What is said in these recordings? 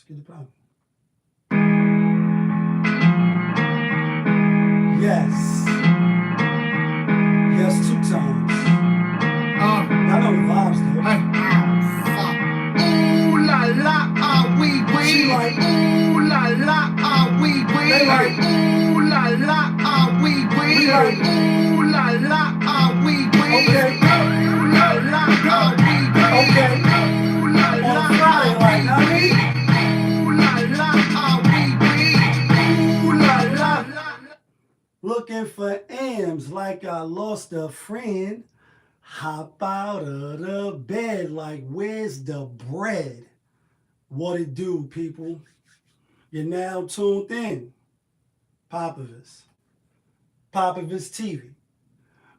get it popping. Yes. Yes, 2 times. Y'all know the vibes though. Hey. Ooh la la, we. She like, Ooh la la, we. They like, ooh la la, we. like, ooh la la, we. Okay. Ooh la la, we. Okay. Ooh la On la, Friday, like, know what I mean? ooh la la, we. Ooh la la. Looking for M's like I lost a friend. Hop out of the bed like, where's the bread? What it do, people? You're now tuned in. Popovich TV.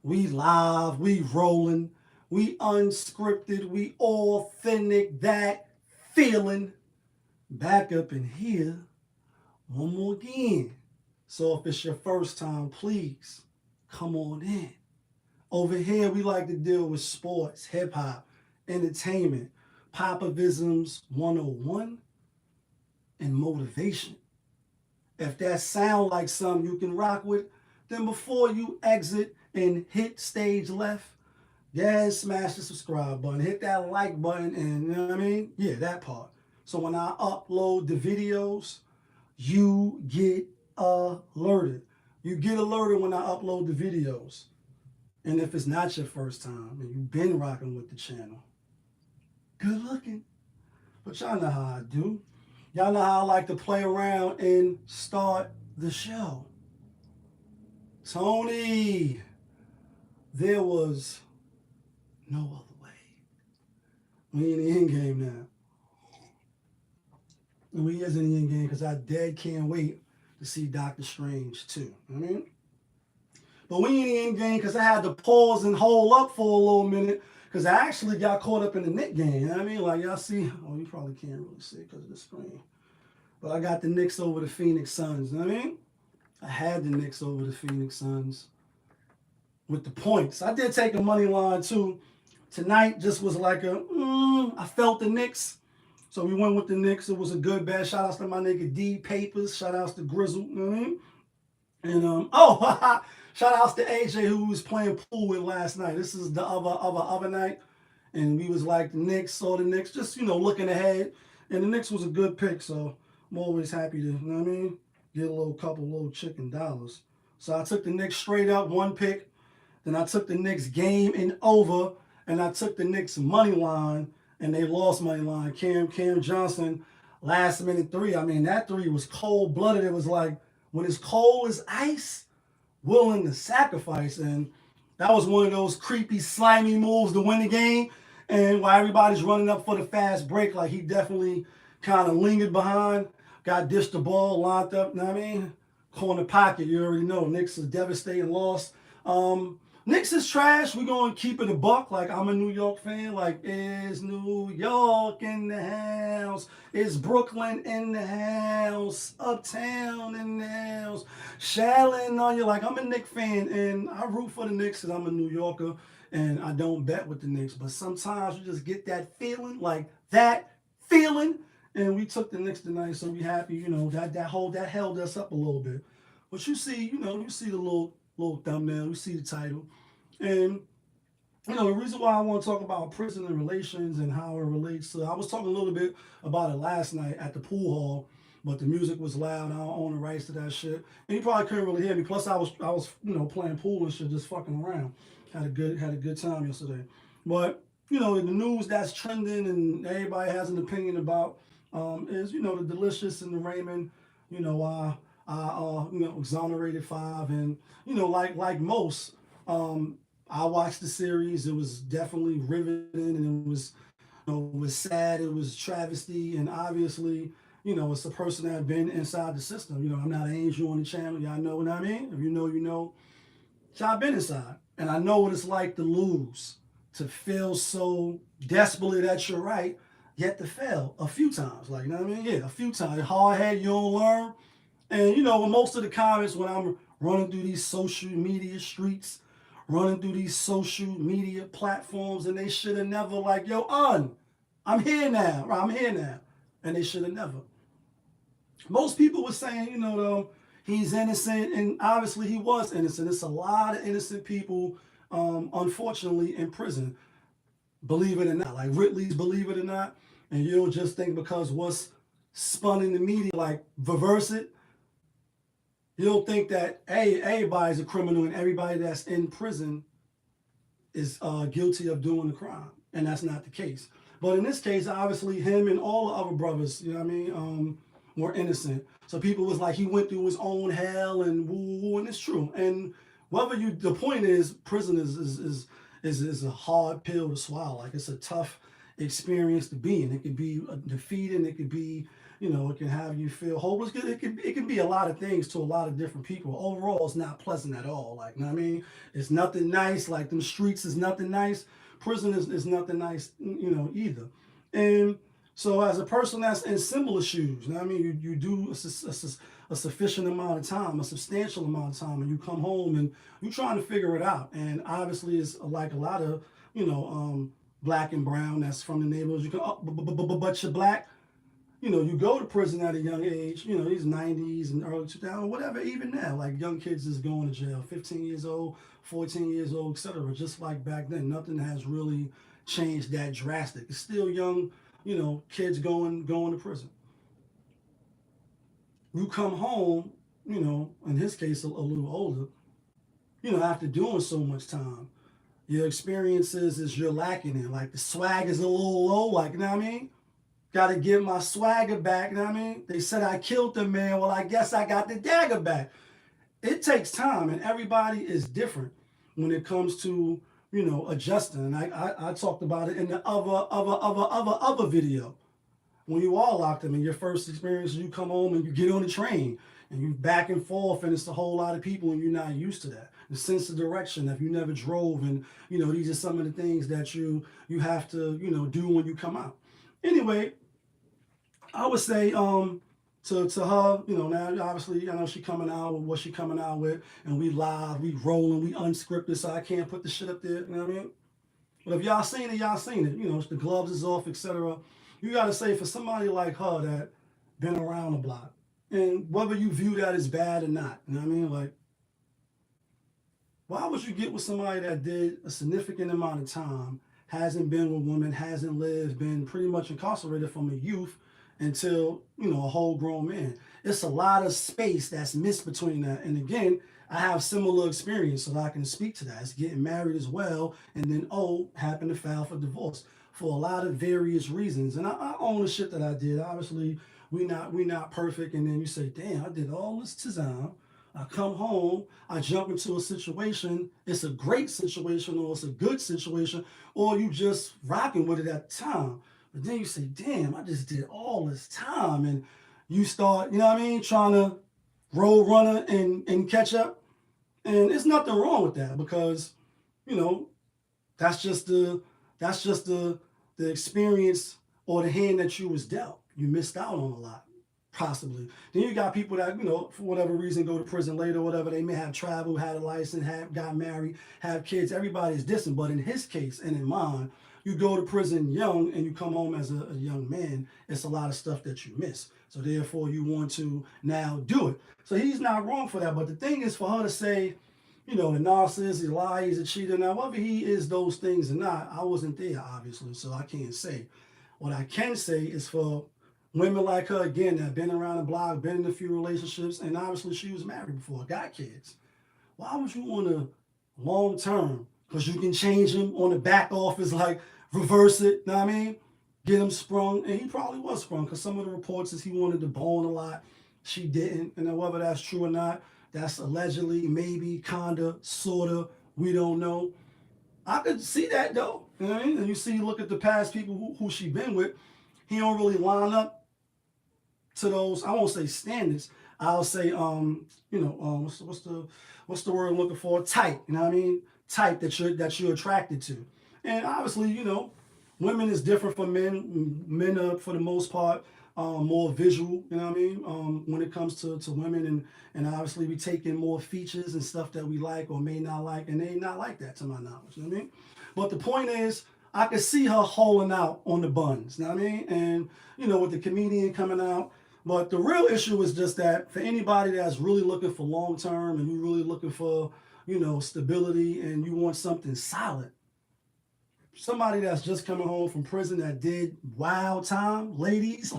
We live, we rolling, we unscripted, we authentic, that feeling. Back up in here one more again. So if it's your first time, please come on in. Over here, we like to deal with sports, hip hop, entertainment, Popovisms 101, and motivation. If that sound like something you can rock with, then before you exit and hit stage left, yeah, smash the subscribe button, hit that like button, and you know what I mean? Yeah, that part. So when I upload the videos, you get alerted. You get alerted when I upload the videos. And if it's not your first time and you've been rocking with the channel, good looking. But y'all know how I do. Y'all know how I like to play around and start the show. Tony, there was no other way. We in the end game now. And we is in the end game because I dead can't wait to see Doctor Strange too. You know what I mean? But we in the end game because I had to pause and hold up for a little minute because I actually got caught up in the Knicks game. You know what I mean? Like y'all see, oh, you probably can't really see it because of the screen. But I got the Knicks over the Phoenix Suns. You know what I mean? I had the Knicks over the Phoenix Suns with the points. I did take a money line too. Tonight just was like I felt the Knicks. So we went with the Knicks. It was a good bet. Shout outs to my nigga D Papers. Shout outs to Grizzle. You know what I mean? And shout outs to AJ who was playing pool with last night. This is the other night. And we was like the Knicks, saw the Knicks, just looking ahead. And the Knicks was a good pick, so I'm always happy to, you know what I mean? Get a couple chicken dollars. So I took the Knicks straight up, one pick. Then I took the Knicks game and over, and I took the Knicks money line, and they lost money line. Cam Johnson, last minute three. I mean, that three was cold blooded. It was like when it's cold as ice, willing to sacrifice. And that was one of those creepy, slimy moves to win the game. And while everybody's running up for the fast break, like he definitely kind of lingered behind, got dished the ball, lined up, you know what I mean? Corner pocket, you already know. Knicks is devastating loss. Knicks is trash. We're going to keep it a buck. Like, I'm a New York fan. Like, is New York in the house? Is Brooklyn in the house? Uptown in the house? Shalling on you. Like, I'm a Knicks fan, and I root for the Knicks because I'm a New Yorker, and I don't bet with the Knicks. But sometimes you just get that feeling, like that feeling. And we took the Knicks tonight, so we happy, that held us up a little bit. But you see, you see the little thumbnail, you see the title. And, the reason why I want to talk about prison and relations and how it relates to, I was talking a little bit about it last night at the pool hall, but the music was loud. I don't own the rights to that shit. And you probably couldn't really hear me. Plus I was playing pool and shit, just fucking around. Had a good time yesterday. But, the news that's trending and everybody has an opinion about is, the Delicious and the Raymond, exonerated 5. And, like most, I watched the series. It was definitely riveting, and it was sad. It was travesty, and obviously, it's a person that been inside the system. I'm not an angel on the channel. Y'all know what I mean. If you know, you know. So I've been inside, and I know what it's like to lose, to feel so desperately that you're right, yet to fail a few times. Like, you know what I mean? Yeah, a few times. Hard head, you don't learn. And, most of the comments when I'm running through these social media streets, running through these social media platforms, and they should have never I'm here now. Right, I'm here now. And they should have never. most people were saying, he's innocent, and obviously he was innocent. It's a lot of innocent people, unfortunately, in prison. Believe it or not, like Ridley's Believe It or Not, and you don't just think because what's spun in the media, like reverse it. You don't think that everybody's a criminal and everybody that's in prison is guilty of doing the crime, and that's not the case. But in this case, obviously, him and all the other brothers, you know what I mean, were innocent. So people was like, he went through his own hell and woo woo, and it's true. And the point is, prison is a hard pill to swallow. Like it's a tough experience to be in. It could be defeating. It could be, it can have you feel hopeless. It can be a lot of things to a lot of different people. Overall, it's not pleasant at all. Like, you know what I mean? It's nothing nice. Like them streets is nothing nice. Prison is nothing nice, either. And so as a person that's in similar shoes, you know what I mean? You do a sufficient amount of time, a substantial amount of time, and you come home and you're trying to figure it out. And obviously it's like a lot of, black and brown that's from the neighborhoods. You can, but you're black, you go to prison at a young age, these 90s and early 2000s, whatever, even now, like young kids is going to jail, 15 years old, 14 years old, etc. Just like back then, nothing has really changed that drastic. It's still young, kids going to prison. You come home, in his case, a little older, after doing so much time, your experiences is you're lacking in. Like the swag is a little low, like, you know what I mean? Got to get my swagger back, you know what I mean? They said I killed the man. Well, I guess I got the dagger back. It takes time, and everybody is different when it comes to, adjusting. And I talked about it in the other video. When you are locked up in your first experience, you come home and you get on the train and you back and forth, and it's a whole lot of people, and you're not used to that. The sense of direction, if you never drove, and these are some of the things that you have to do when you come out. Anyway, I would say to her, now obviously I know she coming out with what she coming out with, and we live, we rolling, we unscripted, so I can't put the shit up there, you know what I mean? But if y'all seen it, y'all seen it. The gloves is off, etc. You gotta say, for somebody like her that been around the block, and whether you view that as bad or not, you know what I mean? Like, why would you get with somebody that did a significant amount of time, hasn't been with women, hasn't lived, been pretty much incarcerated from a youth until, a whole grown man? It's a lot of space that's missed between that. And again, I have similar experience, so I can speak to that. It's getting married as well, and then happened to file for divorce for a lot of various reasons. And I own the shit that I did. Obviously, we not perfect. And then you say, damn, I did all this time. I come home, I jump into a situation, it's a great situation or it's a good situation, or you just rocking with it at the time. But then you say, damn, I just did all this time. And you start, trying to roll runner and catch up. And there's nothing wrong with that, because, that's just the experience or the hand that you was dealt. You missed out on a lot. Possibly. Then you got people that, for whatever reason go to prison later or whatever. They may have traveled, had a license, got married, have kids. Everybody's different. But in his case and in mine, you go to prison young and you come home as a young man. It's a lot of stuff that you miss. So therefore you want to now do it. So he's not wrong for that. But the thing is, for her to say, the narcissist, he's a liar, he's a cheater. Now, whether he is those things or not, I wasn't there, obviously, so I can't say. What I can say is, for women like her, again, that have been around the block, been in a few relationships, and obviously she was married before, got kids. Why would you want to long term? Because you can change him on the back office, like reverse it, know what I mean? Get him sprung, and he probably was sprung, because some of the reports is he wanted to bone a lot. She didn't, and whether that's true or not, that's allegedly, maybe, kinda, sorta, we don't know. I could see that though, you know what I mean? And you look at the past people who she been with, he don't really line up to those, I won't say standards, I'll say what's the word I'm looking for? Type, you know what I mean? Type that you're attracted to. And obviously, women is different from men. Men are, for the most part, more visual, you know what I mean? When it comes to women, and obviously we take in more features and stuff that we like or may not like, and they not like that to my knowledge, you know what I mean? But the point is, I could see her holding out on the buns, you know what I mean? And, with the comedian coming out But the real issue is just that for anybody that's really looking for long term and you're really looking for, stability and you want something solid, somebody that's just coming home from prison that did wild time, ladies,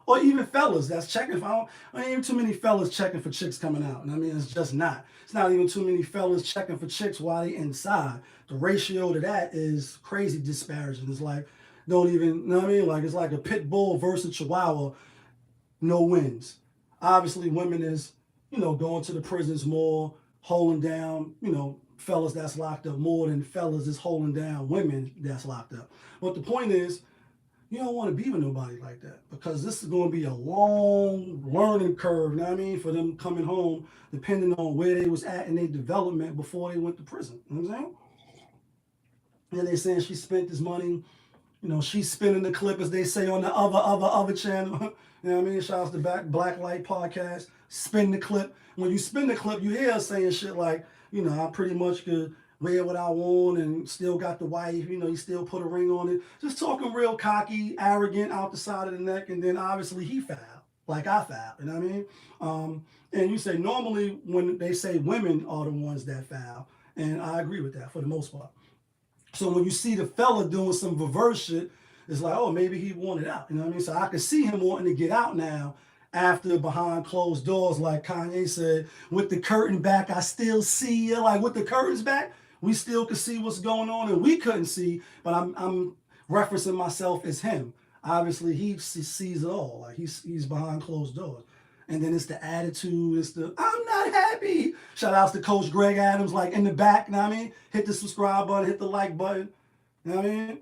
or even fellas that's checking for, ain't even too many fellas checking for chicks coming out. And I mean, it's just not. It's not even too many fellas checking for chicks while they inside. The ratio to that is crazy disparaging. It's like, don't even, you know what I mean? Like, it's like a pit bull versus chihuahua, no wins. Obviously, women is, going to the prisons more, holding down, fellas that's locked up more than fellas is holding down women that's locked up. But the point is, you don't want to be with nobody like that because this is going to be a long learning curve, you know what I mean, for them coming home, depending on where they was at in their development before they went to prison. You know what I'm saying? And they saying she spent this money, she's spinning the clip, as they say on the other channel. You know what I mean? Shout out to Black Light Podcast. Spin the clip. When you spin the clip, you hear her saying shit like, I pretty much could wear what I want and still got the wife, you still put a ring on it. Just talking real cocky, arrogant out the side of the neck, and then obviously he fouled, like I fouled, you know what I mean? And you say normally when they say women are the ones that foul, and I agree with that for the most part. So when you see the fella doing some reverse shit, it's like, oh, maybe he wanted out, you know what I mean? So I can see him wanting to get out now after behind closed doors, like Kanye said, with the curtain back, I still see you. Like with the curtains back, we still could see what's going on, and we couldn't see, but I'm referencing myself as him. Obviously, he sees it all. Like he's behind closed doors. And then it's the attitude, it's the, I'm not happy. Shout outs to Coach Greg Adams, like in the back, you know what I mean? Hit the subscribe button, hit the like button, you know what I mean?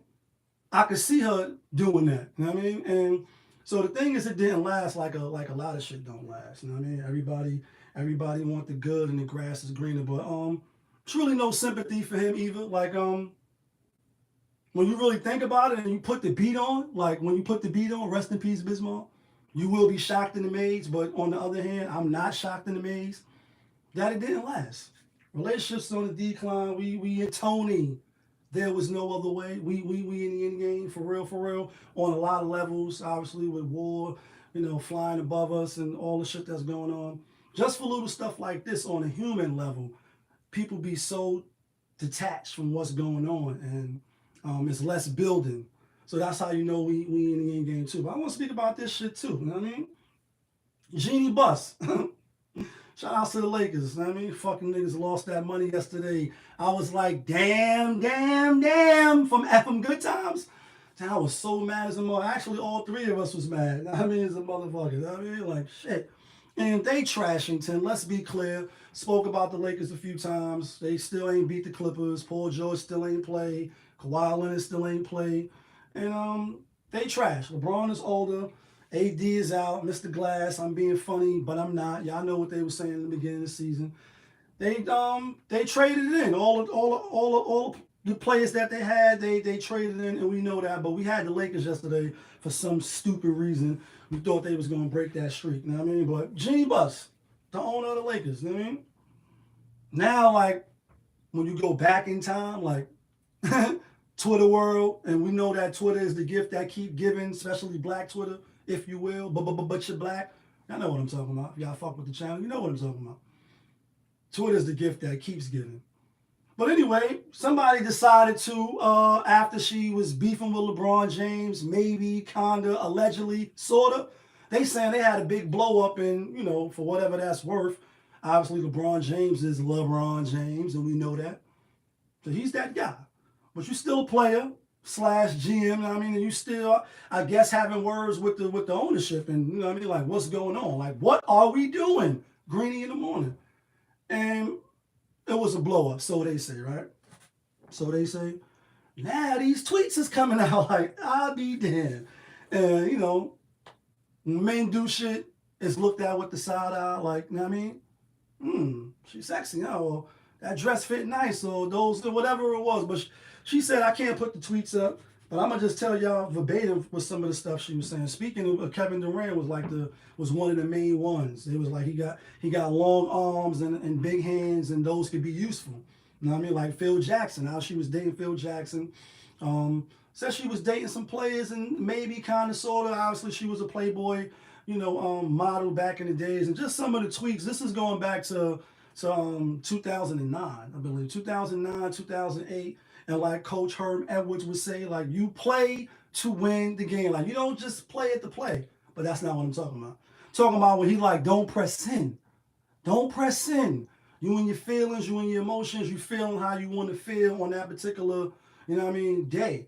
I could see her doing that, you know what I mean? And so the thing is, it didn't last like a lot of shit don't last, you know what I mean? Everybody want the good and the grass is greener, but it's really no sympathy for him either. Like when you really think about it and you put the beat on, like when you put the beat on, rest in peace, Bismarck, you will be shocked and amazed, but on the other hand, I'm not shocked and amazed that it didn't last. Relationships on the decline. We in Tony. There was no other way. We in the end game for real, on a lot of levels, obviously with war, flying above us and all the shit that's going on. Just for little stuff like this on a human level, people be so detached from what's going on, and it's less building. So that's how you know we in the end game too. But I want to speak about this shit too. You know what I mean? Jeanie bust. Shout out to the Lakers. You know what I mean? Fucking niggas lost that money yesterday. I was like, damn, from FM Good Times. And I was so mad as a mother. Actually, all three of us was mad. You know what I mean? As a motherfucker. You know what I mean? Like, shit. And they Trashington, let's be clear. Spoke about the Lakers a few times. They still ain't beat the Clippers. Paul George still ain't play. Kawhi Leonard still ain't play. And they trash. LeBron is older. AD is out. Mr. Glass, I'm being funny, but I'm not. Y'all know what they were saying in the beginning of the season. They traded it in. All the players that they had, they traded in, and we know that. But we had the Lakers yesterday for some stupid reason. We thought they was gonna break that streak. You know what I mean? But Jeanie Buss, the owner of the Lakers, you know what I mean? Now, like, when you go back in time, like Twitter world, and we know that Twitter is the gift that keep giving, especially Black Twitter, if you will. But you're Black. Y'all know what I'm talking about. If y'all fuck with the channel, you know what I'm talking about. Twitter is the gift that keeps giving. But anyway, somebody decided to, after she was beefing with LeBron James, maybe, kinda, allegedly, sorta, they saying they had a big blow up and, for whatever that's worth. Obviously, LeBron James is LeBron James, and we know that. So he's that guy. But you're still a player / GM, I mean, and you still, I guess, having words with the ownership, and you know what I mean, like, what's going on? Like, what are we doing? Greenie in the morning. And it was a blow up, so they say, right? So they say, now these tweets is coming out like, I'll be damned. And, when men do shit, it's looked at with the side eye, like, you know what I mean? She's sexy, or that dress fit nice, or those, whatever it was. But she said, I can't put the tweets up, but I'm gonna just tell y'all verbatim with some of the stuff she was saying. Speaking of Kevin Durant was one of the main ones. It was like he got long arms and big hands, and those could be useful. You know what I mean? Like Phil Jackson, how she was dating Phil Jackson. Said she was dating some players and maybe kind of sort of. Obviously, she was a Playboy model back in the days, and just some of the tweaks. This is going back to 2009, I believe, 2009, 2008, and like Coach Herm Edwards would say, like, you play to win the game. Like, you don't just play it to play. But that's not what I'm talking about. I'm talking about when he like, don't press sin. Don't press sin. You and your feelings, you and your emotions, you feeling how you want to feel on that particular, day.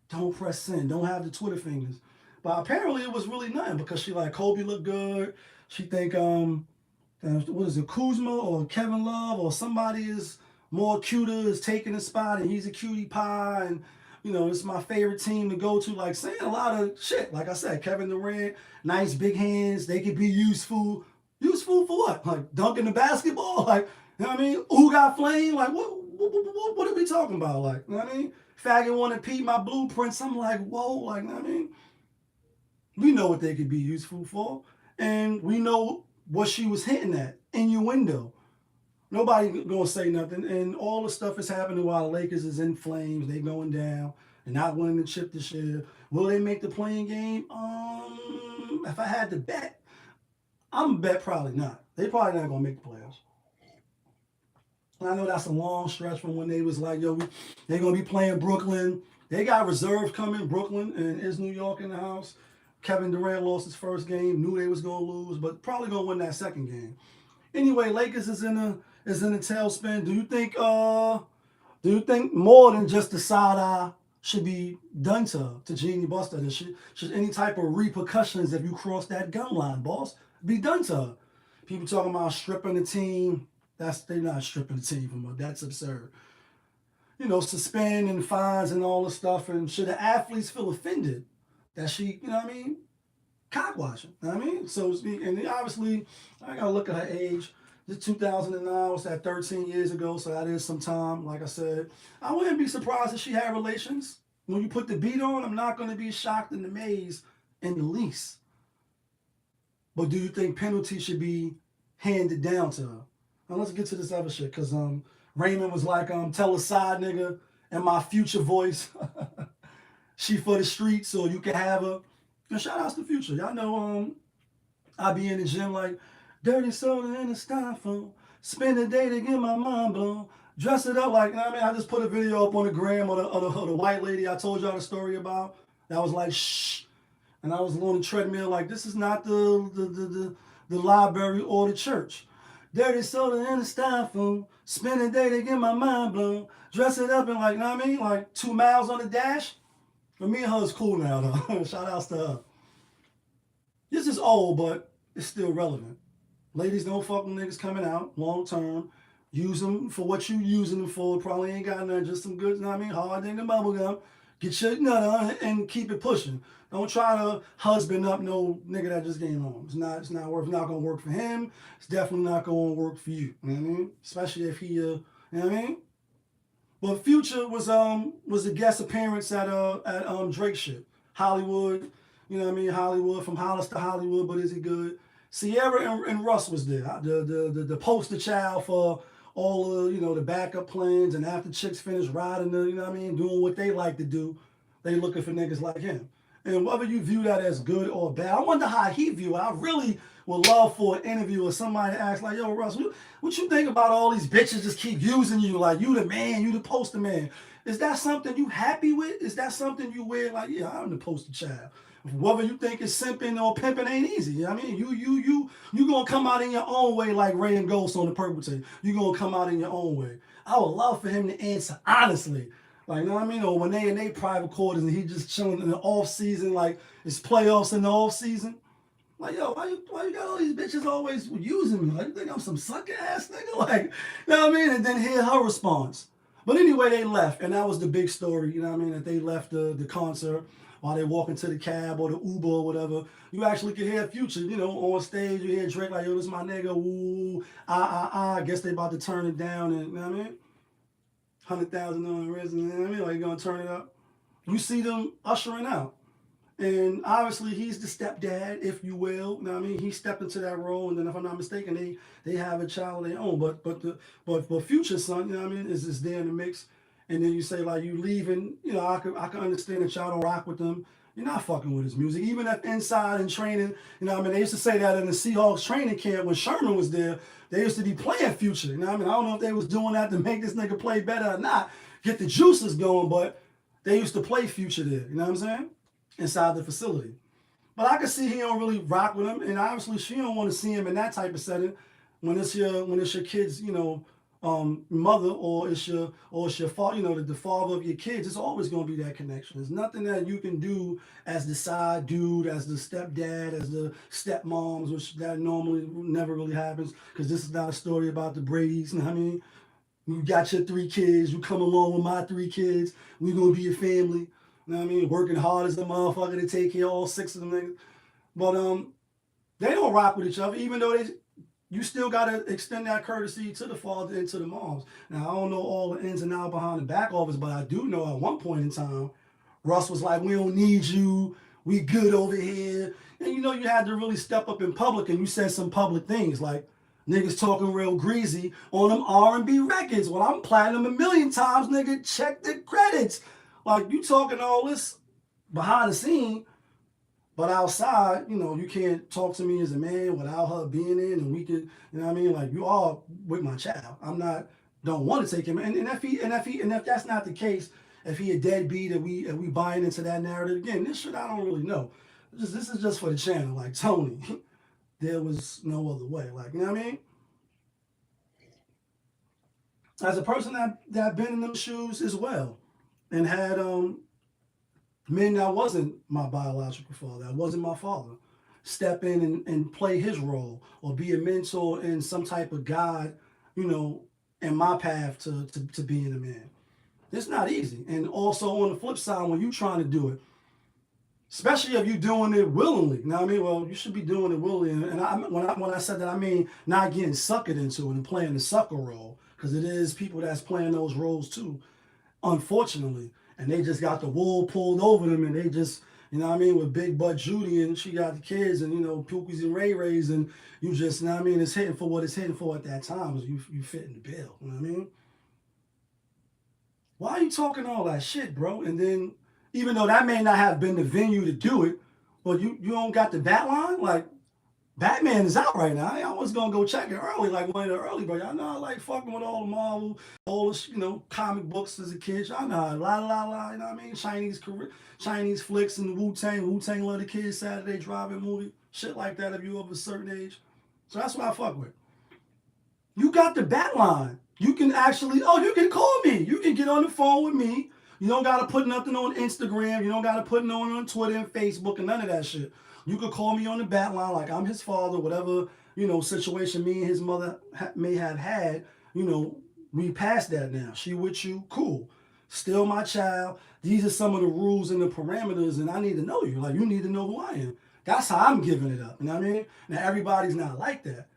Don't press sin. Don't have the Twitter fingers. But apparently it was really nothing because she like Kobe looked good. She think what is it, Kuzma or Kevin Love or somebody is more cuter, is taking his spot, and he's a cutie pie, and it's my favorite team to go to. Like, saying a lot of shit. Like I said, Kevin Durant, nice big hands, they could be useful. Useful for what? Like dunking the basketball? Like, you know what I mean? Who got flame? Like, what are we talking about? Like, you know what I mean? Faggot want to peep my blueprints. I'm like, whoa, like, you know what I mean? We know what they could be useful for. And we know what she was hitting at. Innuendo. Nobody gonna say nothing. And all the stuff is happening while the Lakers is in flames. They going down. They're not winning the chip this year. Will they make the playing game? If I had to bet, I'm bet probably not. They probably not gonna make the playoffs. And I know that's a long stretch from when they was like, yo, they're gonna be playing Brooklyn. They got reserves coming, Brooklyn, and is New York in the house. Kevin Durant lost his first game, knew they was gonna lose, but probably gonna win that second game. Anyway, Lakers is in a tailspin. Do you think more than just the side eye should be done to Jeanie Buster? Should any type of repercussions if you cross that gun line, boss, be done to her? People talking about stripping the team. They're not stripping the team from her. That's absurd. Suspending fines and all this stuff. And should the athletes feel offended that she, cockwashing? You know what I mean? So to speak. And obviously, I gotta look at her age. This 2009, was that 13 years ago? So that is some time. Like I said, I wouldn't be surprised if she had relations. When you put the beat on, I'm not going to be shocked and amazed in the least. But do you think penalty should be handed down to her? Now let's get to this other shit, because Raymond was like, tell a side nigga in my future voice, she for the streets, so you can have her. And shout outs to Future. Y'all know I be in the gym like, dirty soda in the styrofoam, spend the day to get my mind blown, dress it up like, I just put a video up on the gram of the white lady I told y'all the story about. That was like, shh. And I was on the treadmill like, this is not the library or the church. Dirty soda in the styrofoam, spend a day to get my mind blown, dress it up in like, like 2 miles on the dash. For me and her, it's cool now, though. Shout outs to her. This is old, but it's still relevant. Ladies, don't fuck with niggas coming out long term. Use them for what you using them for. Probably ain't got nothing, just some good, hard thing to bubble gum. Get your nut on and keep it pushing. Don't try to husband up no nigga that just came home. It's not gonna work for him. It's definitely not gonna work for you. You know what I mean? Especially if he you know what I mean? But Future was a guest appearance at Drake shit. Hollywood, you know what I mean? Hollywood, from Hollis to Hollywood, but is he good? Sierra and Russ was there. The poster child for all the backup plans, and after chicks finish riding doing what they like to do, they looking for niggas like him. And whether you view that as good or bad, I wonder how he view it. I really would love for an interview or somebody to ask like, yo, Russ, what you think about all these bitches just keep using you? Like, you the man, you the poster man. Is that something you happy with? Is that something you wear like, yeah, I'm the poster child? Whether you think it's simping or pimping ain't easy. You know what I mean? You gonna come out in your own way like Ray and Ghost on the Purple Tape. You gonna come out in your own way. I would love for him to answer honestly. Like, you know what I mean? Or when they in their private quarters and he just chilling in the off season, like it's playoffs in the off season. Like, yo, why you got all these bitches always using me? Like, you think I'm some sucker ass nigga? Like, you know what I mean? And then hear her response. But anyway, they left, and that was the big story, you know what I mean? That they left the concert while they walk into the cab or the Uber or whatever. You actually could hear Future, on stage. You hear Drake like, yo, this my nigga, woo, I guess they about to turn it down, and you know what I mean? 100,000 on the wrist, you know what I mean? Like, gonna turn it up. You see them ushering out. And obviously he's the stepdad, if you will. You know what I mean? He stepped into that role, and then if I'm not mistaken, they have a child of their own. But Future's son, you know what I mean, is there in the mix. And then you say like you leaving, I can understand that y'all don't rock with them. you're not fucking with his music. Even if inside and training, you know what I mean? They used to say that in the Seahawks training camp when Sherman was there, they used to be playing Future. You know what I mean? I don't know if they was doing that to make this nigga play better or not, get the juices going, but they used to play Future there, you know what I'm saying? Inside the facility. But I can see he don't really rock with him, and obviously she don't want to see him in that type of setting when it's your kid's, you know, mother or it's your father, you know, the father of your kids. It's always going to be that connection. There's nothing that you can do as the side dude, as the stepdad, as the stepmoms, which that normally never really happens because this is not a story about the Bradys. You know what I mean? You got your 3 kids. You come along with my 3 kids. We gonna be a family. You know what I mean? Working hard as a motherfucker to take care of all 6 of them niggas. But they don't rock with each other, even though you still gotta extend that courtesy to the father and to the moms. Now I don't know all the ins and outs behind the back office, but I do know at one point in time, Russ was like, "We don't need you. We good over here." And you know you had to really step up in public, and you said some public things like, niggas talking real greasy on them R&B records. Well, I'm platinum a million times, nigga. Check the credits. Like, you talking all this behind the scene, but outside, you know, you can't talk to me as a man without her being in, and we can, you know what I mean? Like, you are with my child. Don't want to take him. And if that's not the case, if he a deadbeat and we buying into that narrative, again, this shit I don't really know. This is just for the channel. Like, Tony. There was no other way. Like, you know what I mean? As a person that been in them shoes as well and had men that wasn't my biological father, that wasn't my father, step in and play his role or be a mentor and some type of guide, you know, in my path to being a man. It's not easy. And also on the flip side, when you trying to do it, especially if you're doing it willingly. You know what I mean? Well, you should be doing it willingly. And when I said that, I mean not getting suckered into it and playing the sucker role. Because it is people that's playing those roles too, unfortunately. And they just got the wool pulled over them and they just, you know what I mean, with Big Butt Judy and she got the kids and, you know, Pookies and Ray Rays and you just, you know what I mean, it's hitting for what it's hitting for at that time. You fit in the bill. You know what I mean? Why are you talking all that shit, bro? And then, even though that may not have been the venue to do it, but you don't got the bat line? Like, Batman is out right now. I was going to go check it early, like one of the early, but y'all know I like fucking with all the Marvel, all the, you know, comic books as a kid. Y'all know, la, you know what I mean? Chinese flicks and Wu-Tang Love the Kids Saturday Drive-In movie, shit like that if you of a certain age. So that's what I fuck with. You got the bat line. You can actually, you can call me. You can get on the phone with me. You don't got to put nothing on Instagram. You don't got to put nothing on Twitter and Facebook and none of that shit. You could call me on the bat line like I'm his father, whatever, you know, situation me and his mother may have had, you know, we passed that now. She with you, cool. Still my child. These are some of the rules and the parameters, and I need to know you. Like, you need to know who I am. That's how I'm giving it up. You know what I mean? Now, everybody's not like that.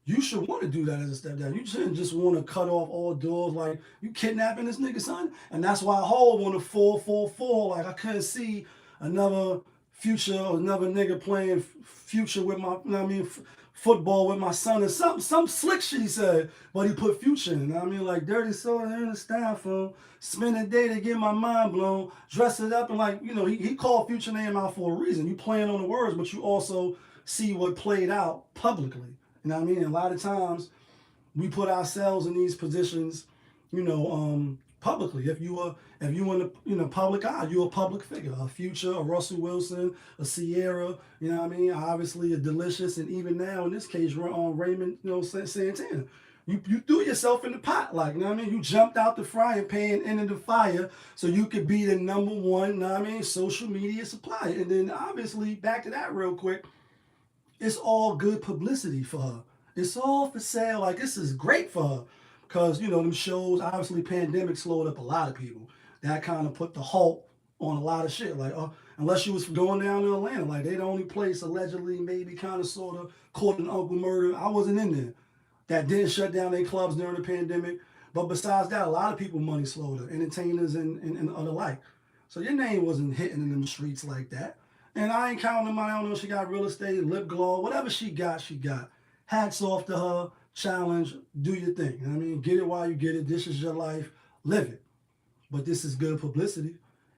You should want to do that as a stepdad. You shouldn't just want to cut off all doors like you kidnapping this nigga, son. And that's why I hold on to 444. Like, I couldn't see another Future or another nigga playing Future with my, you know what I mean, football with my son or some slick shit he said, but he put Future in. You know what I mean? Like, dirty soda in the styrofoam, spend a day to get my mind blown, dress it up, and like, you know, he called Future name out for a reason. You playing on the words, but you also see what played out publicly. You know what I mean? And a lot of times we put ourselves in these positions, you know, publicly. If you in the, you know, public eye, you're a public figure. A Future, a Russell Wilson, a Sierra, you know what I mean? Obviously a Delicious, and even now in this case, Raymond, you know, Santana. You threw yourself in the pot, like, you know what I mean? You jumped out the frying pan into the fire so you could be the #1, you know what I mean, social media supplier. And then obviously, back to that real quick, it's all good publicity for her. It's all for sale. Like, this is great for her. Because, you know, them shows, obviously, pandemic slowed up a lot of people. That kind of put the halt on a lot of shit. Like, unless you was going down to Atlanta, like, they the only place allegedly, maybe, kind of, sort of, caught an uncle murder. I wasn't in there. That didn't shut down their clubs during the pandemic. But besides that, a lot of people money slowed up. Entertainers and other like. So your name wasn't hitting in them streets like that. And I ain't counting them out. I don't know if she got real estate, lip gloss, whatever she got, she got. Hats off to her. Challenge, do your thing. You know what I mean? Get it while you get it. This is your life. Live it. But this is good publicity.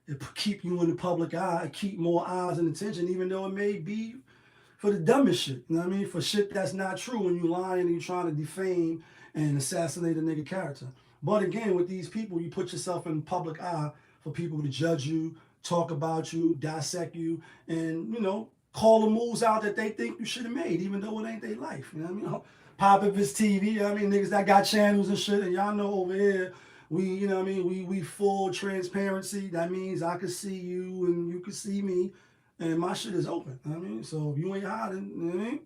it keep you in the public eye, it keep more eyes and attention, even though it may be for the dumbest shit. You know what I mean? For shit that's not true when you lying and you trying to defame and assassinate a nigga character. But again, with these people, you put yourself in the public eye for people to judge you, talk about you, dissect you, and, you know, call the moves out that they think you should have made, even though it ain't their life. You know what I mean? Pop up his TV. I mean, niggas that got channels and shit, and y'all know over here, we, you know what I mean, we full transparency. That means I can see you and you can see me, and my shit is open. You know what I mean? So if you ain't hiding, you know what I mean?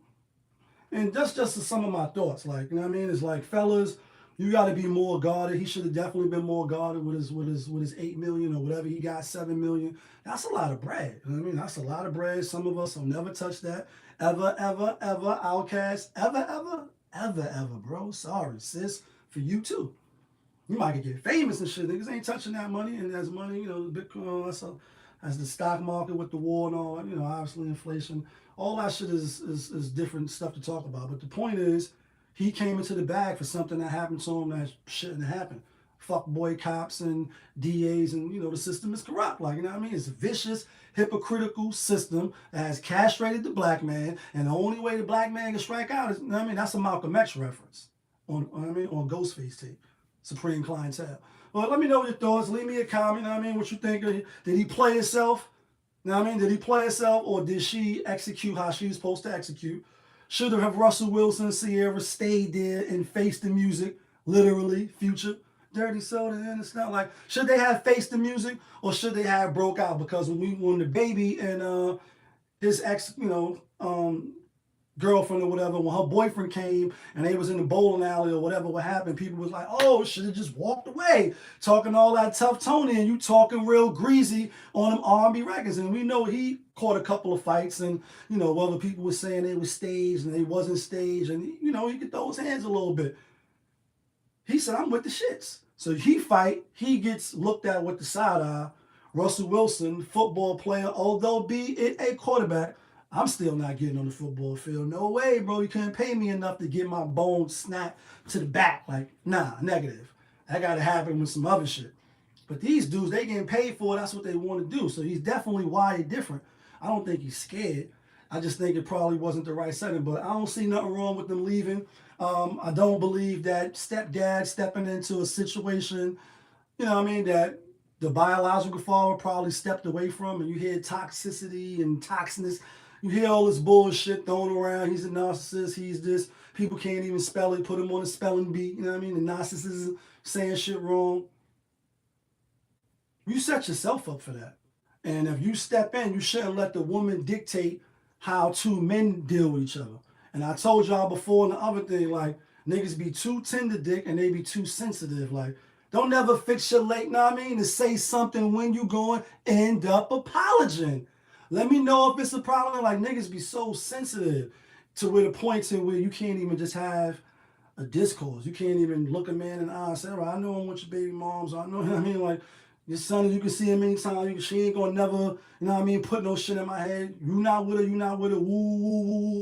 And that's just some of my thoughts. Like, you know what I mean? It's like, fellas, you got to be more guarded. He should have definitely been more guarded with his 8 million or whatever he got, 7 million. That's a lot of bread. You know what I mean? That's a lot of bread. Some of us will never touch that. Ever, ever, ever, Outcast. Ever, ever, ever, ever, bro. Sorry, sis. For you too. You might get famous and shit. Niggas ain't touching that money, and that's money, you know, Bitcoin, that's the stock market with the war and all, you know, obviously inflation. All that shit is different stuff to talk about. But the point is, he came into the bag for something that happened to him that shouldn't have happened. Fuck boy cops and DAs, and, you know, the system is corrupt. Like, you know what I mean? It's a vicious, hypocritical system that has castrated the black man, and the only way the black man can strike out is, you know what I mean? That's a Malcolm X reference on Ghostface tape. Supreme Clientele. Well, let me know your thoughts. Leave me a comment. You know what I mean? What you think? Did he play himself? You know what I mean? Did he play himself, or did she execute how she was supposed to execute? Should have Russell Wilson, Sierra stayed there and faced the music, literally, Future, Dirty Soda, and it's not like, should they have faced the music, or should they have broke out? Because when the baby and his ex, you know, girlfriend or whatever, when her boyfriend came and they was in the bowling alley or whatever, what happened, people was like, oh, should have just walked away, talking all that tough Tony, and you talking real greasy on them R&B records. And we know he caught a couple of fights, and, you know, whether people were saying they were staged and they wasn't staged, and, you know, he could throw his hands a little bit. He said, I'm with the shits. So he fight, he gets looked at with the side eye. Russell Wilson, football player, although be it a quarterback, I'm still not getting on the football field. No way, bro. You couldn't pay me enough to get my bone snapped to the back. Like, nah, negative. That got to happen with some other shit. But these dudes, they getting paid for it. That's what they want to do. So he's definitely wired different. I don't think he's scared. I just think it probably wasn't the right setting. But I don't see nothing wrong with them leaving. I don't believe that stepdad stepping into a situation, you know what I mean, that the biological father probably stepped away from, and you hear toxicity and toxicness. You hear all this bullshit thrown around. He's a narcissist. He's this. People can't even spell it. Put him on a spelling bee. You know what I mean? The narcissism, saying shit wrong. You set yourself up for that. And if you step in, you shouldn't let the woman dictate how two men deal with each other. And I told y'all before in the other thing, like, niggas be too tender dick and they be too sensitive. Like, don't never fix your late, know what I mean, to say something when you going end up apologizing. Let me know if it's a problem. Like, niggas be so sensitive to where the point to where you can't even just have a discourse. You can't even look a man in the eye and say, I know I'm with your baby moms. I know, you know what I mean? Like, your son, you can see him anytime. She ain't gonna never, you know what I mean, put no shit in my head. You not with her, you not with her. Woo, woo, woo,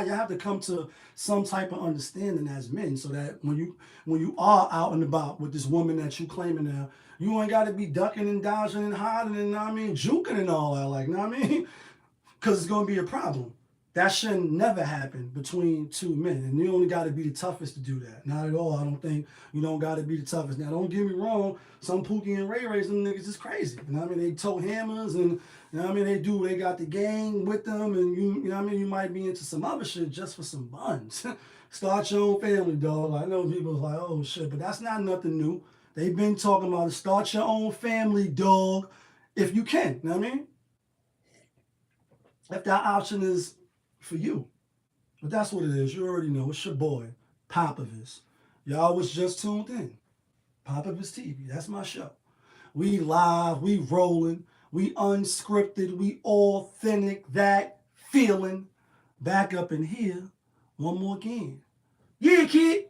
You have to come to some type of understanding as men, so that when you are out and about with this woman that you claiming now, you ain't got to be ducking and dodging and hiding and, you know what I mean, juking and all that, like, you know what I mean? Because it's going to be a problem. That shouldn't never happen between two men. And you only got to be the toughest to do that. Not at all. I don't think you don't got to be the toughest. Now, don't get me wrong. Some Pookie and Ray Rays, them niggas is crazy. You know what I mean? They tow hammers and, you know what I mean? They got the gang with them. And, you know what I mean? You might be into some other shit just for some buns. Start your own family, dog. I know people are like, oh, shit. But that's not nothing new. They've been talking about it. Start your own family, dog, if you can. You know what I mean? If that option is for you. But that's what it is. You already know. It's your boy, Popovich. Y'all was just tuned in. Popovich TV. That's my show. We live. We rolling. We unscripted. We authentic. That feeling. Back up in here. One more again. Yeah, kid.